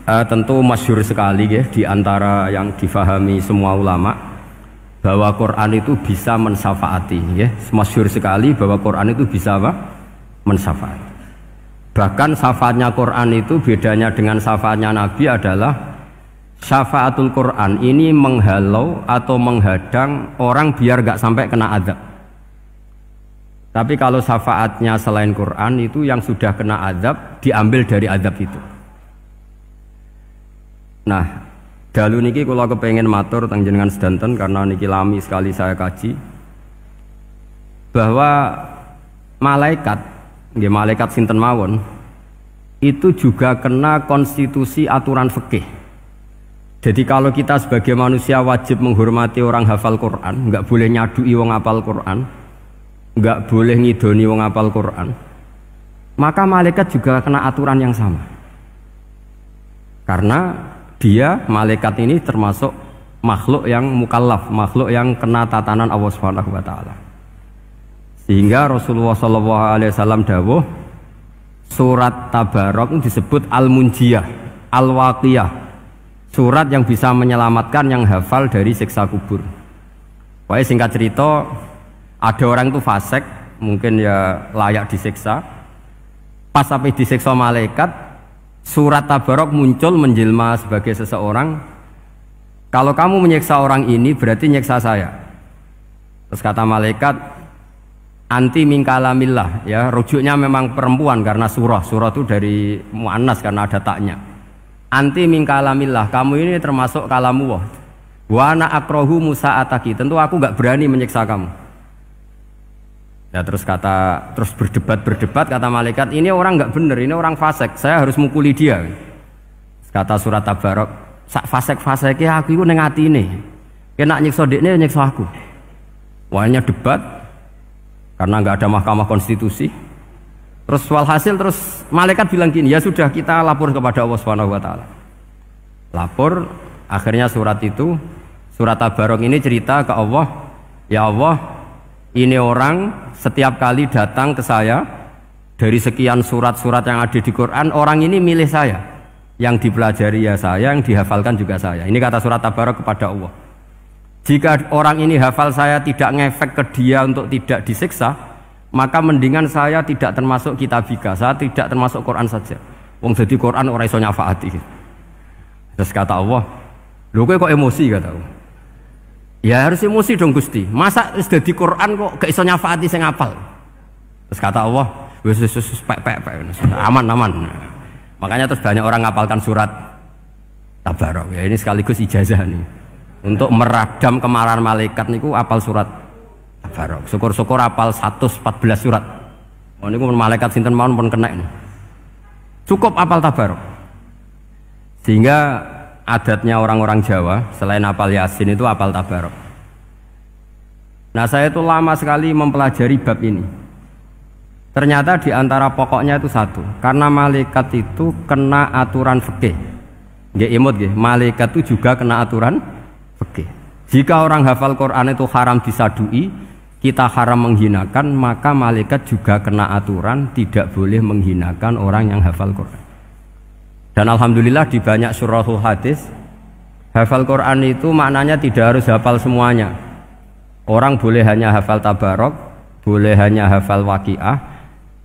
Tentu masyhur sekali ya, di antara yang difahami semua ulama bahwa Quran itu bisa mensyafaati ya. Masyhur sekali bahwa Quran itu bisa apa? Mensyafaati. Bahkan syafaatnya Quran itu bedanya dengan syafaatnya Nabi adalah syafaatul Quran ini menghalau atau menghadang orang biar gak sampai kena azab. Tapi kalau syafaatnya selain Quran itu yang sudah kena azab diambil dari azab itu. Nah, dalu niki kalau kepengen matur teng jenengan sedanten karena niki lami sekali saya kaji bahwa malaikat, nggih malaikat sinten mawon itu juga kena konstitusi aturan fikih. Jadi kalau kita sebagai manusia wajib menghormati orang hafal Quran, nggak boleh nyadui wong hafal Quran, nggak boleh ngidoni wong hafal Quran, maka malaikat juga kena aturan yang sama. Karena dia, malaikat ini termasuk makhluk yang mukallaf, makhluk yang kena tatanan Allah Subhanahu wa taala. Sehingga Rasulullah SAW dawuh surat Tabarok disebut Al-Munjiyah, Al-Waqiyah, surat yang bisa menyelamatkan yang hafal dari siksa kubur. Pokoknya singkat cerita, ada orang itu fasik, mungkin ya layak disiksa. Pas sampai disiksa malaikat, surat Tabarok muncul menjelma sebagai seseorang. Kalau kamu menyiksa orang ini berarti nyiksa saya. Terus kata malaikat, anti min kalamillah, ya rujuknya memang perempuan karena surah itu dari muannas karena ada taknya. Anti min kalamillah, kamu ini termasuk kalamullah. Wa ana akrahu musa'ataki, tentu aku nggak berani menyiksa kamu. Ya terus berdebat kata malaikat, ini orang nggak bener, ini orang fasik, saya harus mukuli dia. Kata surat Tabarok, sak fasik-fasiknya aku itu neng hati ini, kena nyiksa dekne nyiksa aku. Wahnya debat karena nggak ada mahkamah konstitusi. Terus walhasil terus malaikat bilang gini, ya sudah kita lapor kepada Allah Subhanahu wa taala. Lapor, akhirnya surat Tabarok ini cerita ke Allah, ya Allah, ini orang setiap kali datang ke saya dari sekian surat-surat yang ada di Quran, orang ini milih saya, yang dipelajari ya saya, yang dihafalkan juga saya. Ini kata surat Tabarok kepada Allah. Jika orang ini hafal saya tidak ngefek ke dia untuk tidak disiksa, maka mendingan saya tidak termasuk kitabika, saya tidak termasuk Quran saja. Wong jadi Quran orang iso nyafaati. Terus kata Allah, lho kowe kok emosi, kata Allah. Ya harus emosi dong Gusti. Masa sudah di Quran kok gak iso nyafaati sing ngapal. Terus kata Allah, wis aman. Makanya terus banyak orang ngapalkan surat Tabarok. Ya ini sekaligus ijazah nih. Untuk meradam kemarahan malaikat niku apal surat Tabarok. Syukur-syukur apal 114 surat. Oh niku malaikat sinten mawon pun kena ini. Cukup apal Tabarok. Sehingga adatnya orang-orang Jawa selain apal Yasin itu apal Tabarok. Nah saya itu lama sekali mempelajari bab ini. Ternyata di antara pokoknya itu satu, karena malaikat itu kena aturan fikih. Nggih imut nggih, malaikat itu juga kena aturan fikih. Jika orang hafal Quran itu haram disadui, kita haram menghinakan, maka malaikat juga kena aturan tidak boleh menghinakan orang yang hafal Quran. Dan alhamdulillah di banyak surahul hadis hafal Quran itu maknanya tidak harus hafal semuanya. Orang boleh hanya hafal Tabarok, boleh hanya hafal Waqiah.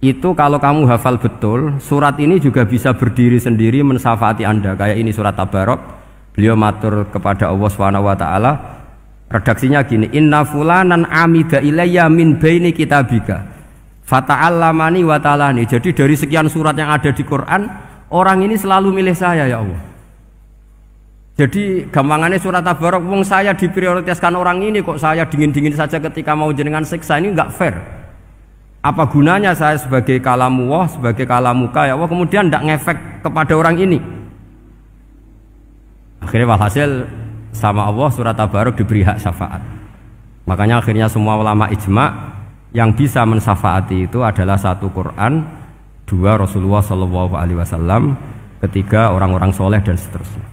Itu kalau kamu hafal betul, surat ini juga bisa berdiri sendiri mensyafaati Anda. Kayak ini surat Tabarok, beliau matur kepada Allah Subhanahu wa taala. Redaksinya gini, inna fulanan amida ilayya min baini kitabika fata'allamani wa ta'alani. Jadi dari sekian surat yang ada di Quran, orang ini selalu milih saya ya Allah. Jadi gampangannya surat Tabarok, wong saya diprioritaskan orang ini kok saya dingin-dingin saja ketika mau jenengan siksa, ini enggak fair. Apa gunanya saya sebagai kalamullah, sebagai kalamuka ya Allah, kemudian enggak ngefek kepada orang ini. Akhirnya walhasil sama Allah surat Tabarok diberi hak syafaat. Makanya akhirnya semua ulama ijma yang bisa mensyafaati itu adalah satu Quran, dua Rasulullah SAW, ketiga orang-orang soleh dan seterusnya.